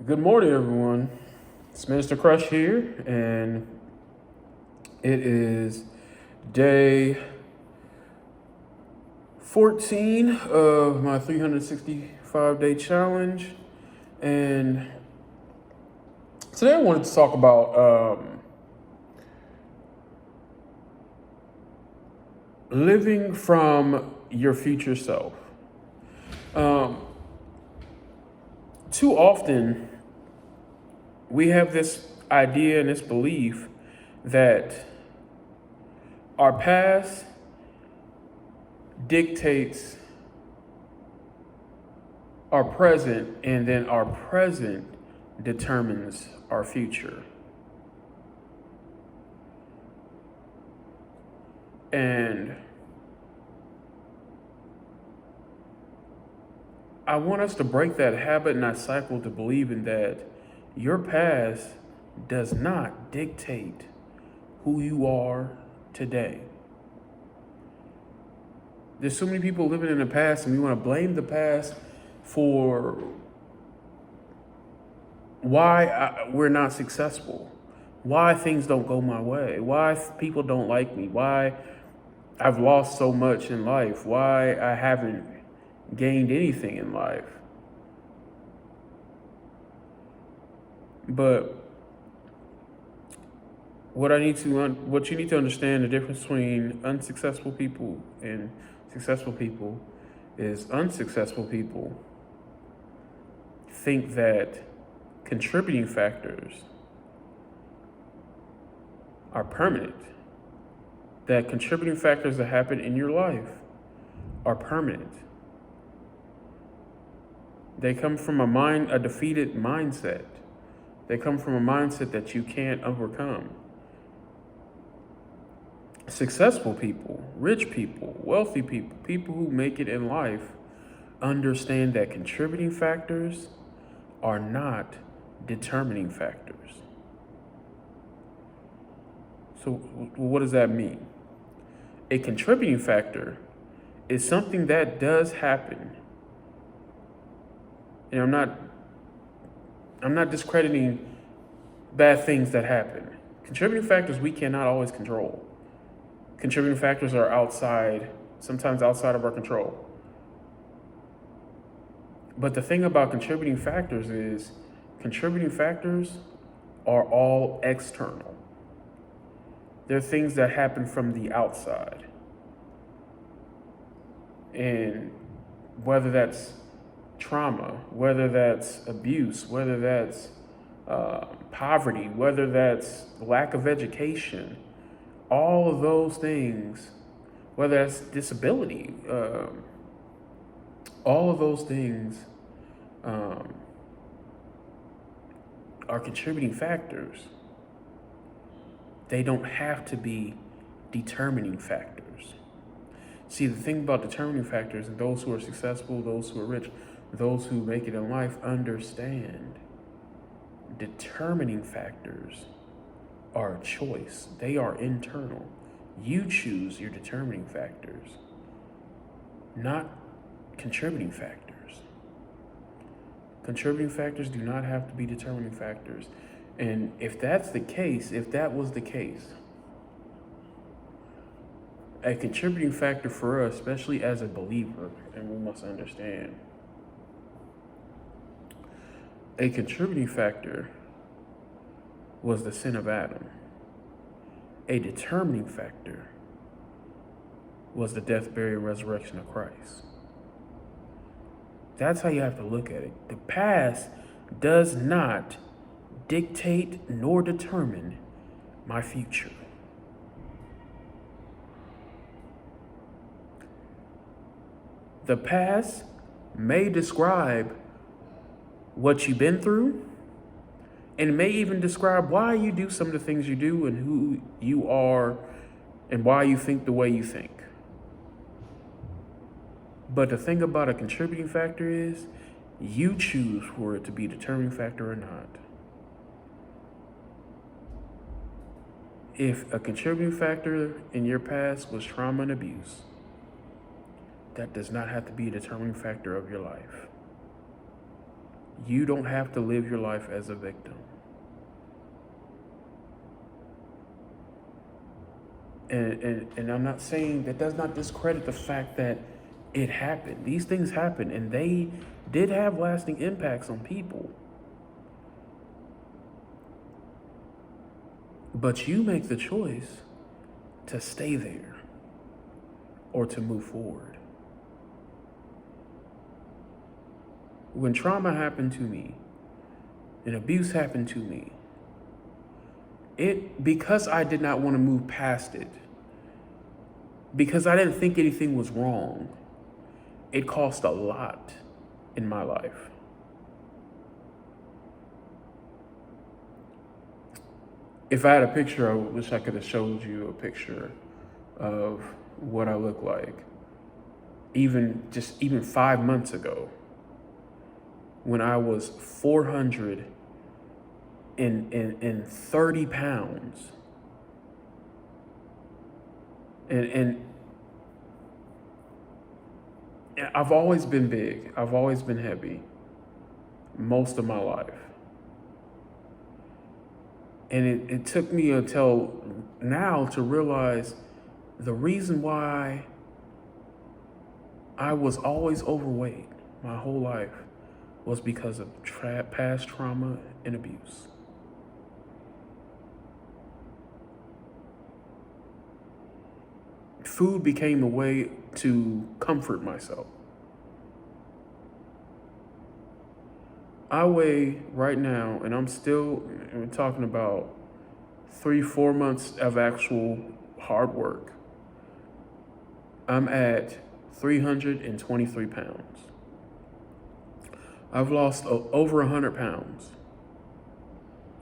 Good morning, everyone. It's Minister Crush here, and it is day 14 of my 365-day challenge. And today I wanted to talk about living from your future self. Um, Too often, we have this idea and this belief that our past dictates our present, and then our present determines our future. And I want us to break that habit and that cycle to believing that your past does not dictate who you are today. There's so many people living in the past, and we want to blame the past for why we're not successful, why things don't go my way, why people don't like me, why I've lost so much in life, why I haven't gained anything in life. But what you need to understand, the difference between unsuccessful people and successful people is unsuccessful people think that contributing factors are permanent, that contributing factors that happen in your life are permanent. They come from a defeated mindset. They come from a mindset that you can't overcome. Successful people, rich people, wealthy people, people who make it in life understand that contributing factors are not determining factors. So what does that mean? A contributing factor is something that does happen. And I'm not discrediting bad things that happen. Contributing factors we cannot always control. Contributing factors are sometimes outside of our control. But the thing about contributing factors is contributing factors are all external. They're things that happen from the outside. And whether that's trauma, whether that's abuse, whether that's poverty, whether that's lack of education, all of those things, whether that's disability, all of those things are contributing factors. They don't have to be determining factors. See, the thing about determining factors, and those who are successful, those who are rich, those who make it in life understand determining factors are a choice. They are internal. You choose your determining factors, not contributing factors. Contributing factors do not have to be determining factors. And if that was the case, a contributing factor for us, especially as a believer, and we must understand, a contributing factor was the sin of Adam. A determining factor was the death, burial, and resurrection of Christ. That's how you have to look at it. The past does not dictate nor determine my future. The past may describe what you've been through, and may even describe why you do some of the things you do and who you are and why you think the way you think. But the thing about a contributing factor is you choose for it to be a determining factor or not. If a contributing factor in your past was trauma and abuse, that does not have to be a determining factor of your life. You don't have to live your life as a victim. And I'm not saying that does not discredit the fact that it happened. These things happen, and they did have lasting impacts on people. But you make the choice to stay there or to move forward. When trauma happened to me and abuse happened to me, because I did not want to move past it, because I didn't think anything was wrong, it cost a lot in my life. If I had a picture, I wish I could have showed you a picture of what I look like. Even 5 months ago, when I was 430 pounds. And I've always been big. I've always been heavy most of my life. And it took me until now to realize the reason why I was always overweight my whole life was because of past trauma and abuse. Food became a way to comfort myself. I weigh right now, and we're talking about 3-4 months of actual hard work. I'm at 323 pounds. I've lost over 100 pounds.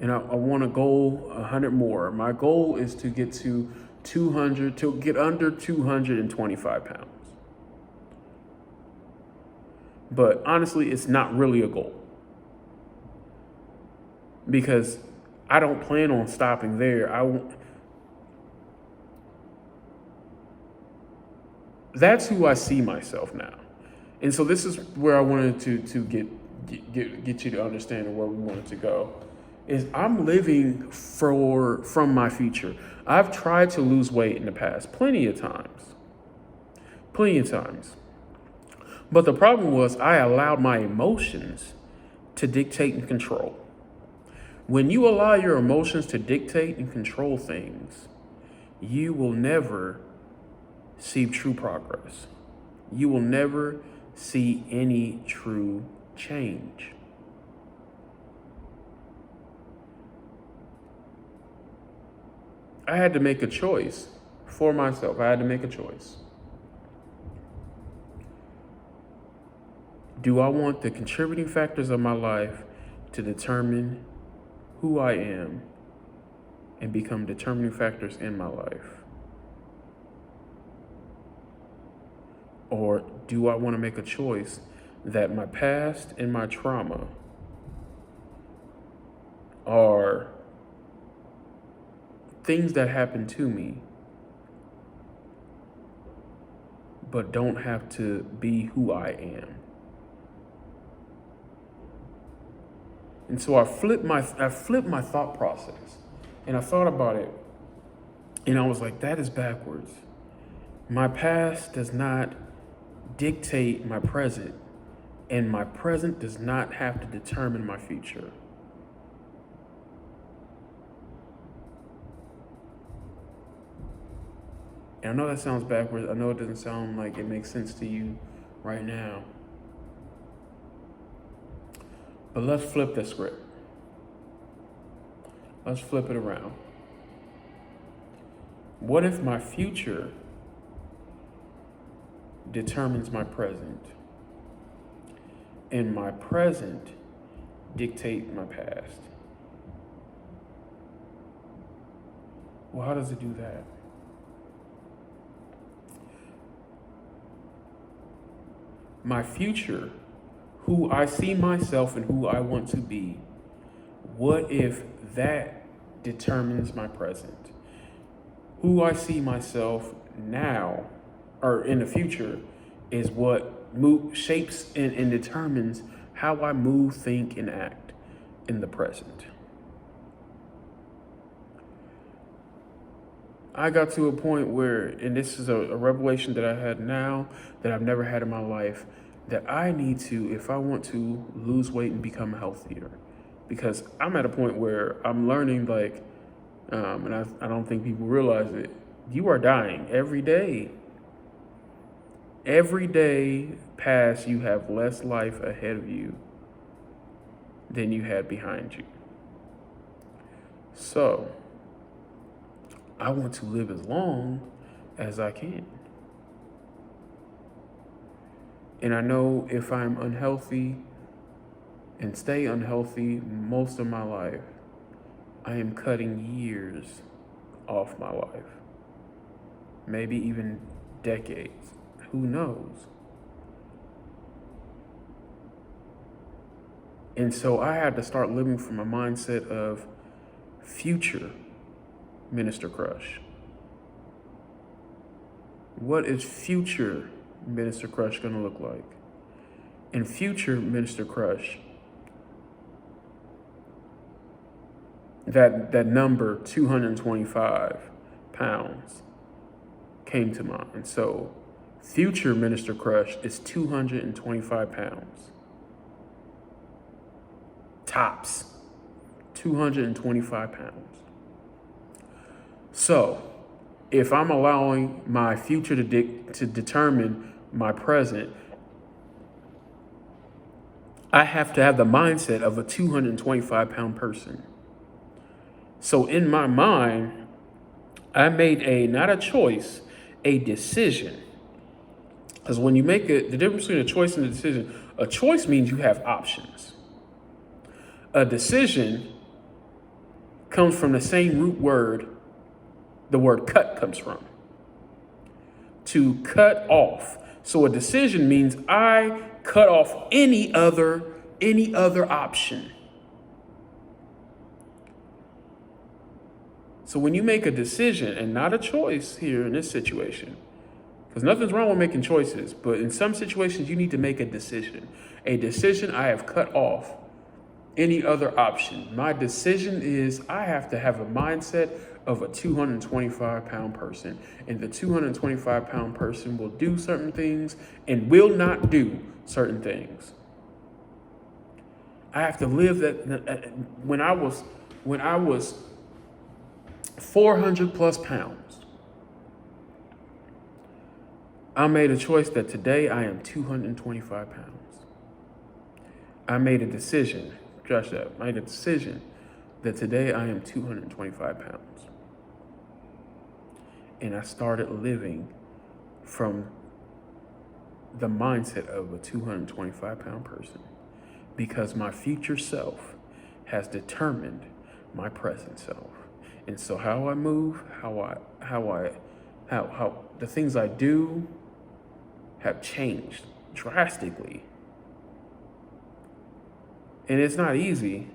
And I want to goal 100 more. My goal is to get to 200, to get under 225 pounds. But honestly, it's not really a goal, because I don't plan on stopping there. That's who I see myself now. And so this is where I wanted to get you to understand where we wanted to go. Is I'm living from my future. I've tried to lose weight in the past plenty of times. But the problem was I allowed my emotions to dictate and control. When you allow your emotions to dictate and control things, you will never see true progress. You will never see any true change. I had to make a choice for myself. I had to make a choice. Do I want the contributing factors of my life to determine who I am and become determining factors in my life? Or do I want to make a choice that my past and my trauma are things that happen to me, but don't have to be who I am? And so I flipped my thought process, and I thought about it, and I was like, that is backwards. My past does not dictate my present, and my present does not have to determine my future. And I know that sounds backwards. I know it doesn't sound like it makes sense to you right now. But let's flip the script. Let's flip it around. What if my future determines my present, and my present dictate my past? Well, how does it do that? My future, who I see myself and who I want to be, what if that determines my present? Who I see myself now or in the future is what shapes and determines how I move, think, and act in the present. I got to a point where, and this is a revelation that I had now that I've never had in my life, that I need to, if I want to lose weight and become healthier, because I'm at a point where I'm learning, like, and I don't think people realize it, you are dying every day. Every day past, you have less life ahead of you than you had behind you. So, I want to live as long as I can. And I know if I'm unhealthy and stay unhealthy most of my life, I am cutting years off my life. Maybe even decades. Who knows? And so I had to start living from a mindset of future Minister Crush. What is future Minister Crush going to look like? In future Minister Crush, that number 225 pounds came to mind. So future Minister Crush is 225 pounds. Tops. 225 pounds. So if I'm allowing my future to determine my present, I have to have the mindset of a 225 pound person. So in my mind, I made not a choice, a decision. Because when you make the difference between a choice and a decision, a choice means you have options. A decision comes from the same root word the word cut comes from. To cut off. So a decision means I cut off any other option. So when you make a decision, and not a choice here in this situation, because nothing's wrong with making choices, but in some situations you need to make a decision. A decision, I have cut off any other option. My decision is I have to have a mindset of a 225 pound person. And the 225 pound person will do certain things and will not do certain things. I have to live that. When I was 400 plus pounds, I made a choice that today I am 225 pounds. I made a decision, Josh, I made a decision that today I am 225 pounds. And I started living from the mindset of a 225 pound person because my future self has determined my present self. And so how I move, how the things I do have changed drastically. And it's not easy.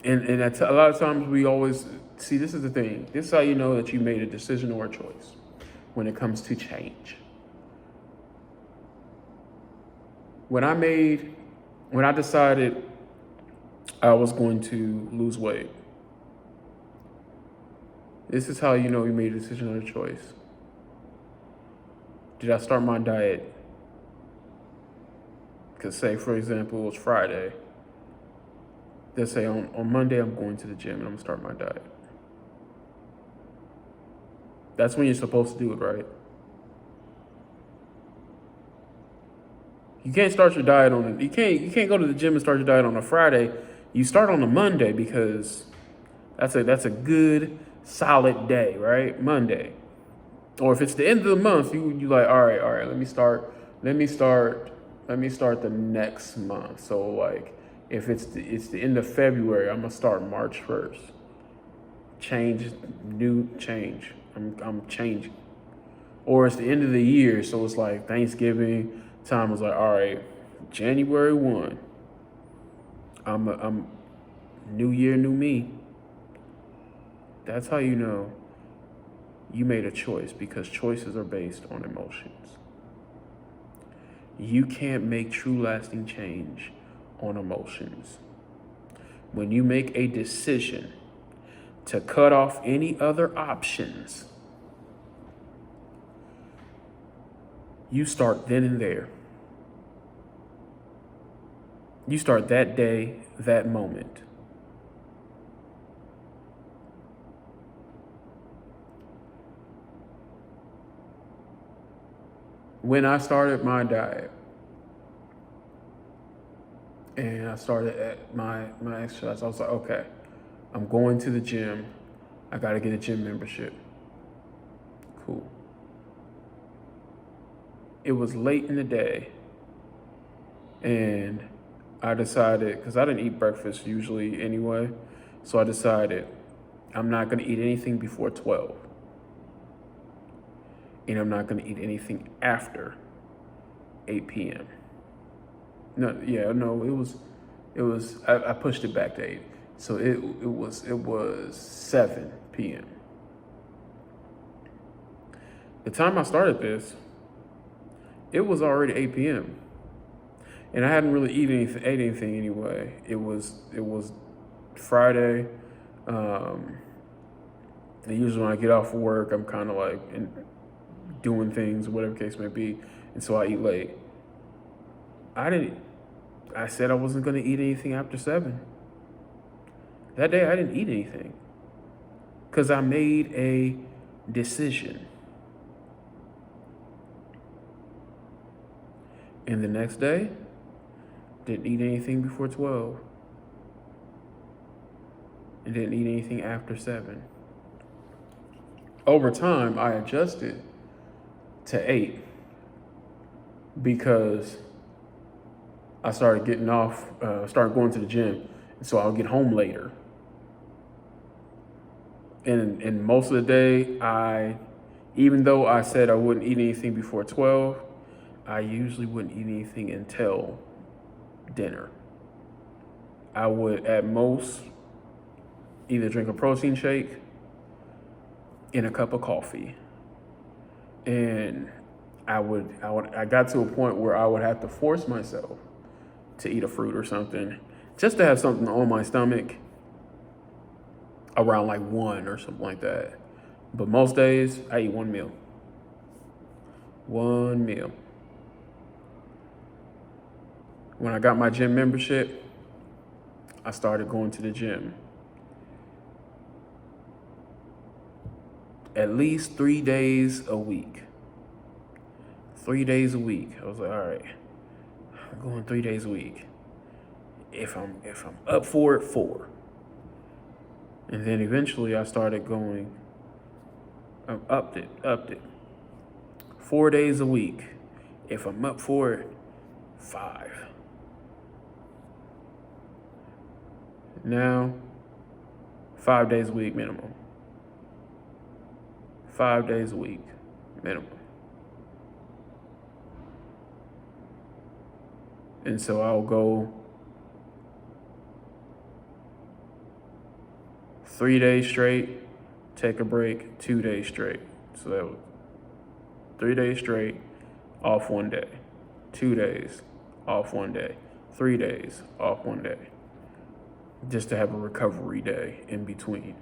And a lot of times we always see, this is the thing. This is how you know that you made a decision or a choice when it comes to change. When I decided I was going to lose weight, this is how you know you made a decision or a choice. Did I start my diet? Because say, for example, it was Friday. Let's say on Monday, I'm going to the gym and I'm gonna start my diet. That's when you're supposed to do it, right? You can't start your diet you can't go to the gym and start your diet on a Friday. You start on a Monday because that's a good solid day, right? Monday. Or if it's the end of the month, you like, all right, let me start the next month. So like if it's the end of February, I'm gonna start March 1st. New change. I'm changing. Or it's the end of the year, so it's like Thanksgiving time was like, all right, January 1. I'm new year, new me. That's how you know you made a choice, because choices are based on emotions. You can't make true lasting change on emotions. When you make a decision to cut off any other options, you start then and there. You start that day, that moment. When I started my diet and I started at my exercise, I was like, okay, I'm going to the gym. I got to get a gym membership. Cool. It was late in the day, and I decided, because I didn't eat breakfast usually anyway, so I decided I'm not going to eat anything before 12. And I'm not going to eat anything after 8 p.m. I pushed it back to 8. So it was 7 p.m. The time I started this, it was already 8 p.m. And I hadn't really ate anything anyway. It was Friday. And usually when I get off of work, I'm kind of like doing things, whatever case may be. And so I eat late. I said I wasn't going to eat anything after 7. That day I didn't eat anything because I made a decision. And the next day, didn't eat anything before 12. And didn't eat anything after 7. Over time, I adjusted to 8 because I started started going to the gym. So I'll get home later. And most of the day, even though I said I wouldn't eat anything before 12, I usually wouldn't eat anything until dinner. I would at most either drink a protein shake and a cup of coffee. And I got to a point where I would have to force myself to eat a fruit or something just to have something on my stomach around like 1 or something like that. But most days I eat one meal. One meal. When I got my gym membership, I started going to the gym at least 3 days a week. 3 days a week. I was like, all right, I'm going 3 days a week. If I'm up for it, 4. And then eventually I started going, upped it. 4 days a week. If I'm up for it, 5. Now, 5 days a week minimum. 5 days a week minimum. And so I'll go 3 days straight, take a break, 2 days straight. So that was 3 days straight, off 1 day. 2 days, off 1 day. 3 days, off 1 day. Just to have a recovery day in between.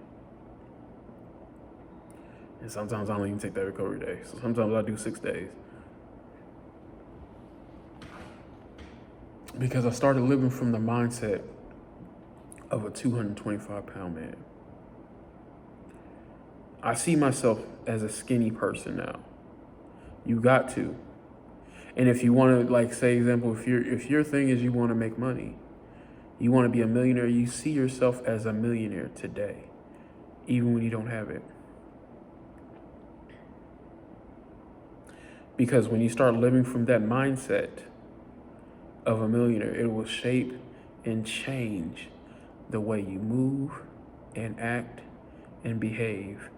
And sometimes I don't even take that recovery day. So sometimes I do 6 days. Because I started living from the mindset of a 225-pound man. I see myself as a skinny person now. You got to. And if you want to, like, say, example, if your thing is you want to make money, you want to be a millionaire, you see yourself as a millionaire today, even when you don't have it. Because when you start living from that mindset of a millionaire, it will shape and change the way you move and act and behave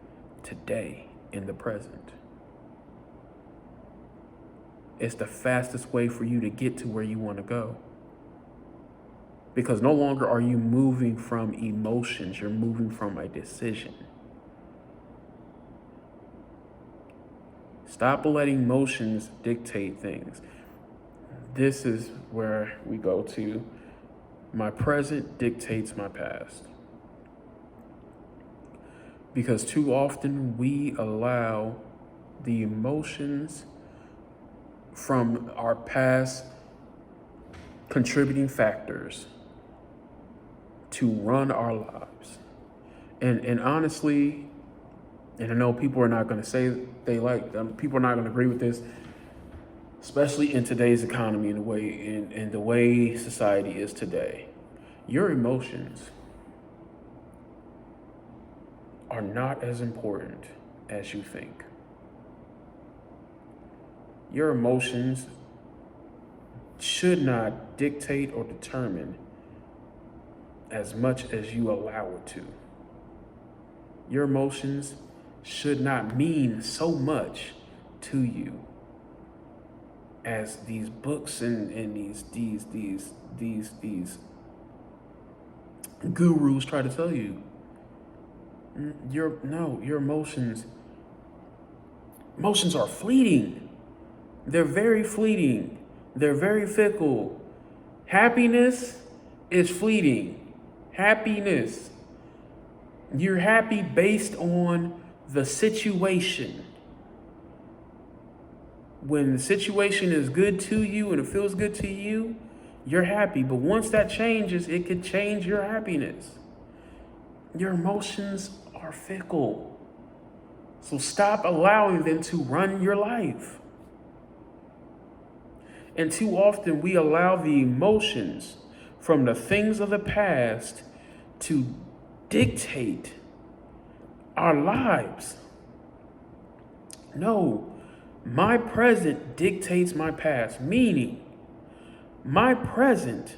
today in the present. It's the fastest way for you to get to where you want to go. Because no longer are you moving from emotions, you're moving from a decision. Stop letting emotions dictate things. this is where we go to my present dictates my past. Because too often we allow the emotions from our past contributing factors to run our lives. And honestly, and I know people are not going to say they like them, people are not going to agree with this, especially in today's economy and the way society is today. Your emotions are not as important as you think. Your emotions should not dictate or determine as much as you allow it to. Your emotions should not mean so much to you as these books and these gurus try to tell you. Your emotions are fleeting. They're very fleeting. They're very fickle. Happiness is fleeting. Happiness. You're happy based on the situation. When the situation is good to you and it feels good to you, you're happy. But once that changes, it could change your happiness. Your emotions are fickle. So stop allowing them to run your life. And too often we allow the emotions from the things of the past to dictate our lives. No, my present dictates my past, meaning my present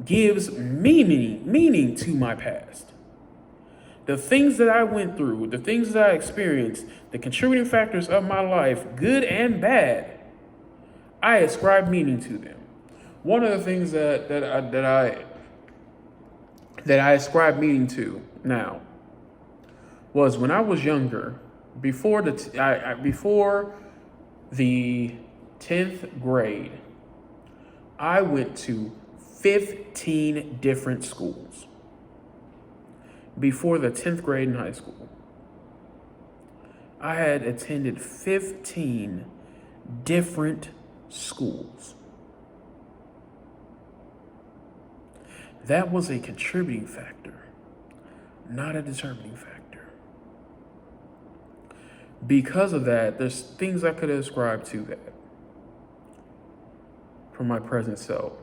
gives meaning to my past. The things that I went through, the things that I experienced, the contributing factors of my life, good and bad, I ascribe meaning to them. One of the things that I ascribe meaning to now was when I was younger, before the 10th grade, I went to 15 different schools. Before the 10th grade in high school, I had attended 15 different schools. That was a contributing factor, not a determining factor. Because of that, there's things I could ascribe to that from my present self.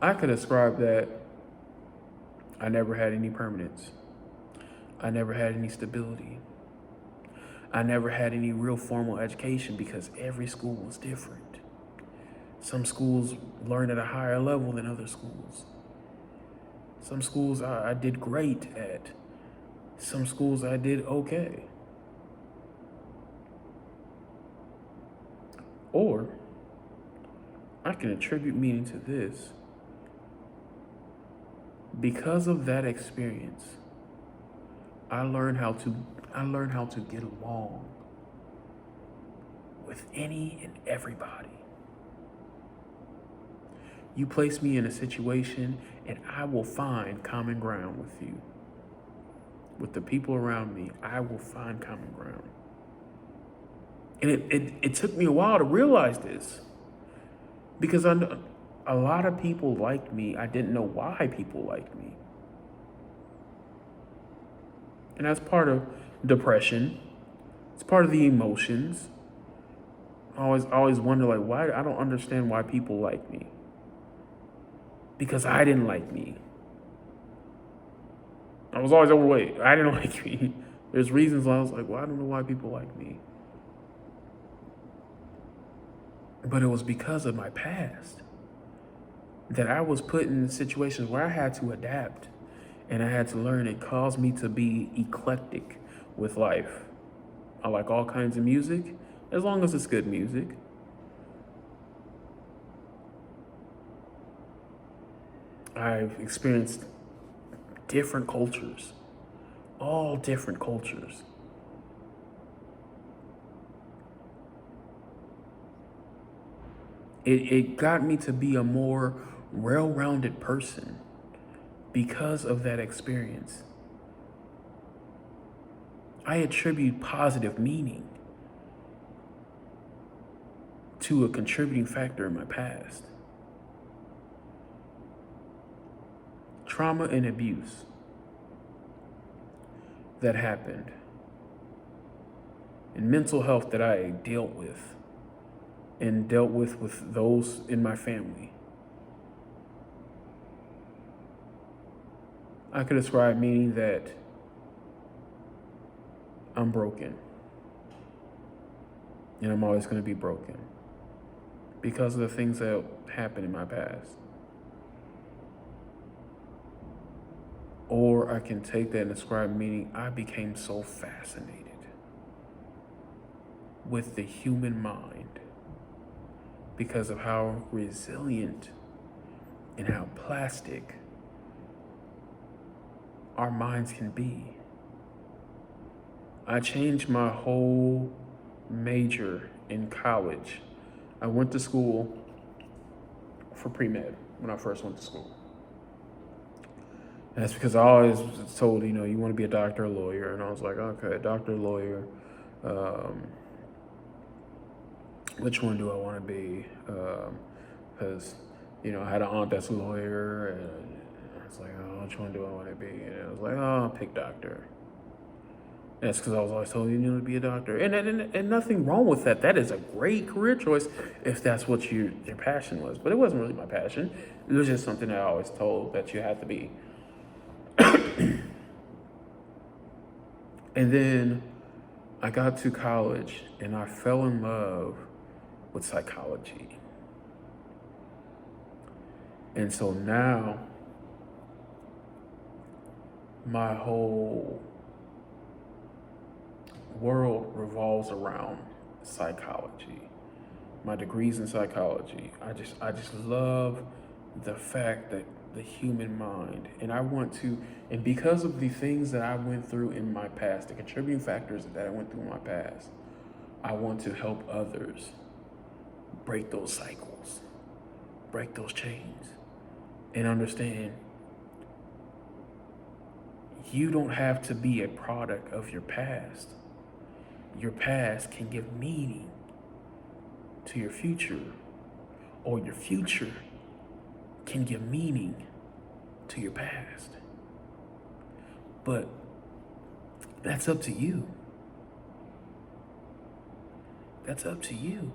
I could ascribe that I never had any permanence. I never had any stability. I never had any real formal education because every school was different. Some schools learn at a higher level than other schools. Some schools I did great at. Some schools I did okay. Or I can attribute meaning to this. Because of that experience, I learned how to get along with any and everybody. You place me in a situation and I will find common ground with you. With the people around me, I will find common ground. And it took me a while to realize this because a lot of people liked me. I didn't know why people liked me. And that's part of depression. It's part of the emotions. I always wonder, like, why I don't understand why people like me. Because I didn't like me. I was always overweight. I didn't like me. There's reasons why I was like, well, I don't know why people like me. But it was because of my past that I was put in situations where I had to adapt and I had to learn. It caused me to be eclectic with life. I like all kinds of music, as long as it's good music. I've experienced different cultures, all different cultures. It got me to be a more well-rounded person because of that experience. I attribute positive meaning to a contributing factor in my past. Trauma and abuse that happened, and mental health that I dealt with and dealt with those in my family. I could describe meaning that I'm broken, and I'm always going to be broken because of the things that happened in my past. Or I can take that and describe meaning I became so fascinated with the human mind because of how resilient and how plastic our minds can be. I changed my whole major in college. I went to school for pre-med when I first went to school. And that's because I always was told, you want to be a doctor or lawyer. And I was like, okay, doctor, lawyer. Which one do I want to be? Because, I had an aunt that's a lawyer. And I was like, oh, which one do I want to be? And I was like, oh, I'll pick doctor. And that's because I was always told, to be a doctor. And nothing wrong with that. That is a great career choice if that's what your passion was. But it wasn't really my passion. It was just something that I always told that you had to be. And then I got to college and I fell in love with psychology. And so now my whole world revolves around psychology. My degree's in psychology. I just love the fact that the human mind, and I want to, and because of the things that I went through in my past, the contributing factors that I went through in my past, I want to help others break those cycles, break those chains, and understand you don't have to be a product of your past. Your past can give meaning to your future, or your future can give meaning to your past. But that's up to you. That's up to you.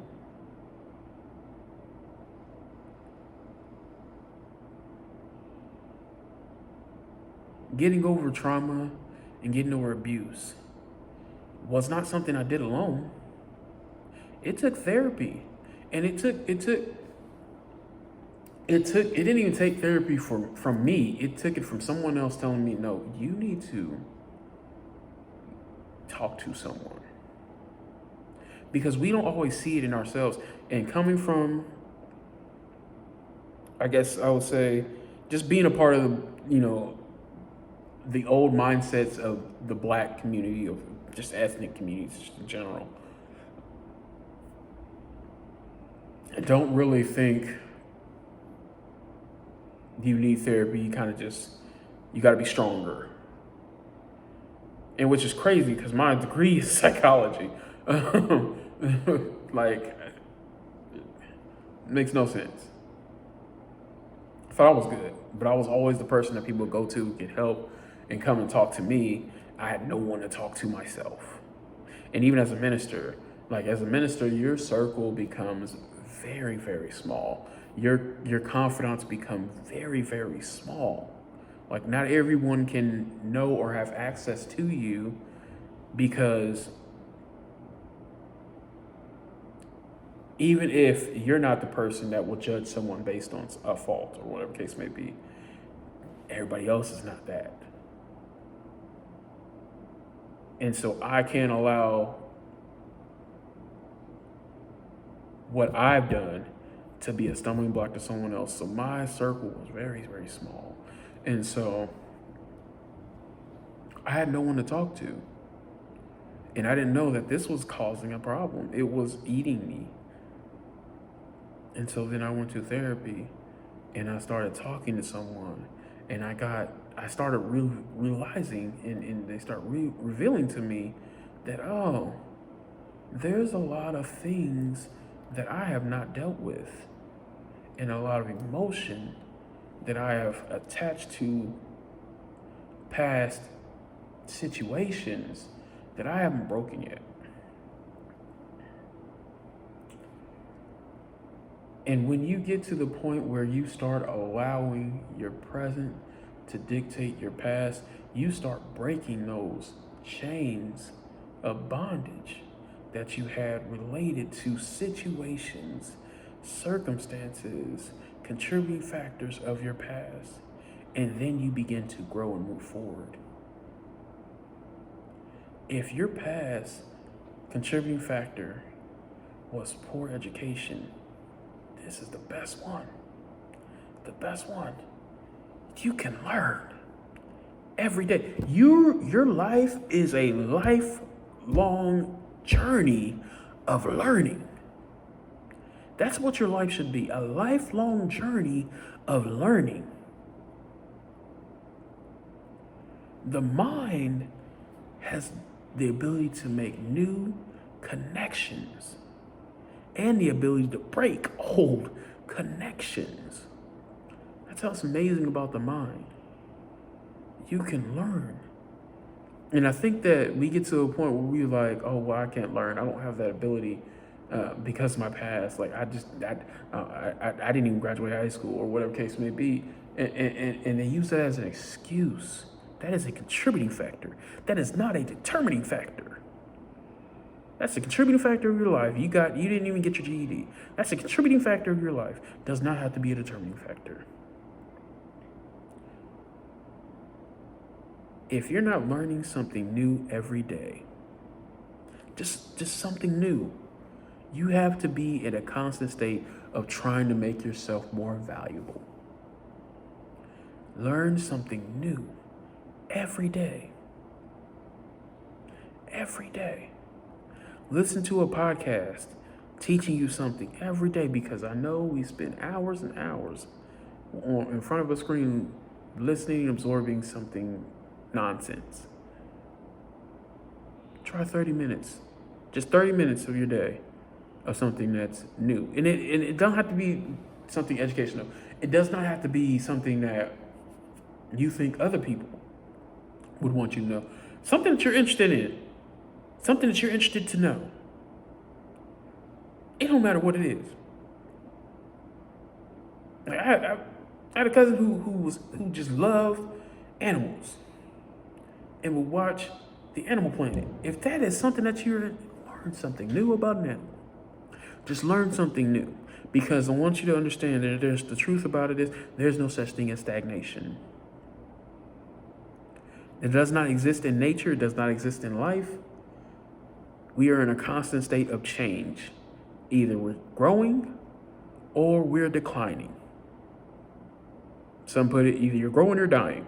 Getting over trauma and getting over abuse was not something I did alone. It took therapy, and it didn't even take therapy from me. It took it from someone else telling me, no, you need to talk to someone. Because we don't always see it in ourselves. And coming from, I guess I would say, just being a part of, the old mindsets of the Black community, of just ethnic communities in general, I don't really think you need therapy. You kind of you got to be stronger. And which is crazy because my degree is psychology. Like, makes no sense. I thought I was good, but I was always the person that people would go to, get help, and come and talk to me. I had no one to talk to myself. And even as a minister, your circle becomes very, very small. Your confidants become very, very small. Like, not everyone can know or have access to you because even if you're not the person that will judge someone based on a fault or whatever case may be, everybody else is not that. And so I can't allow what I've done to be a stumbling block to someone else. So my circle was very, very small. And so I had no one to talk to. And I didn't know that this was causing a problem. It was eating me. And so then I went to therapy and I started talking to someone, and I started realizing, and they start revealing to me that, oh, there's a lot of things that I have not dealt with, and a lot of emotion that I have attached to past situations that I haven't broken yet. And when you get to the point where you start allowing your present to dictate your past, you start breaking those chains of bondage that you had related to situations, circumstances, contributing factors of your past. And then you begin to grow and move forward. If your past contributing factor was poor education, this is the best one. The best one. You can learn every day. Your life is a lifelong journey of learning. That's what your life should be, a lifelong journey of learning. The mind has the ability to make new connections and the ability to break old connections. That's what's amazing about the mind. You can learn. And I think that we get to a point where we're like, oh, well, I can't learn. I don't have that ability because of my past. Like, I didn't even graduate high school or whatever case may be. And they use that as an excuse. That is a contributing factor. That is not a determining factor. That's a contributing factor of your life. You didn't even get your GED. That's a contributing factor of your life. Does not have to be a determining factor. If you're not learning something new every day, just something new, you have to be in a constant state of trying to make yourself more valuable. Learn something new every day. Every day. Listen to a podcast teaching you something every day, because I know we spend hours and hours in front of a screen listening and absorbing something nonsense. Try 30 minutes. Just 30 minutes of your day of something that's new. And it doesn't have to be something educational. It does not have to be something that you think other people would want you to know. Something that you're interested in. Something that you're interested to know. It don't matter what it is. Like I had a cousin who just loved animals and would watch the Animal Planet. If that is something that you're learn something new about an animal. Just learn something new, because I want you to understand that there's the truth about it is there's no such thing as stagnation. It does not exist in nature. It does not exist in life. We are in a constant state of change. Either we're growing or we're declining. Some put it, either you're growing or dying.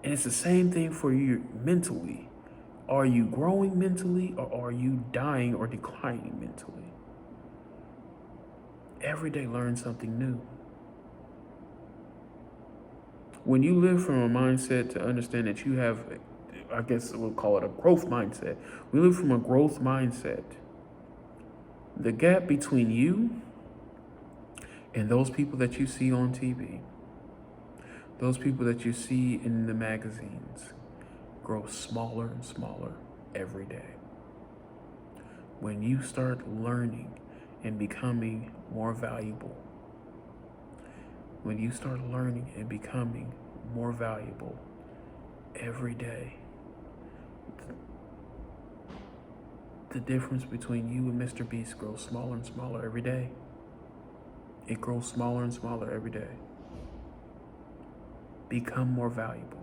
And it's the same thing for you mentally. Are you growing mentally, or are you dying or declining mentally? Every day learn something new. When you live from a mindset to understand that you have, I guess we'll call it a growth mindset. We live from a growth mindset. The gap between you and those people that you see on TV, those people that you see in the magazines, grows smaller and smaller every day. When you start learning and becoming more valuable, when you start learning and becoming more valuable every day, the difference between you and Mr. Beast grows smaller and smaller every day. It grows smaller and smaller every day. Become more valuable.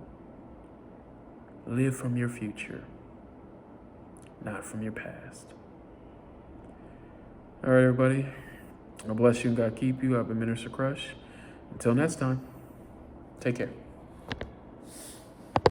Live from your future, not from your past. All right, everybody. God bless you and God keep you. I've been Minister Crush. Until next time, take care.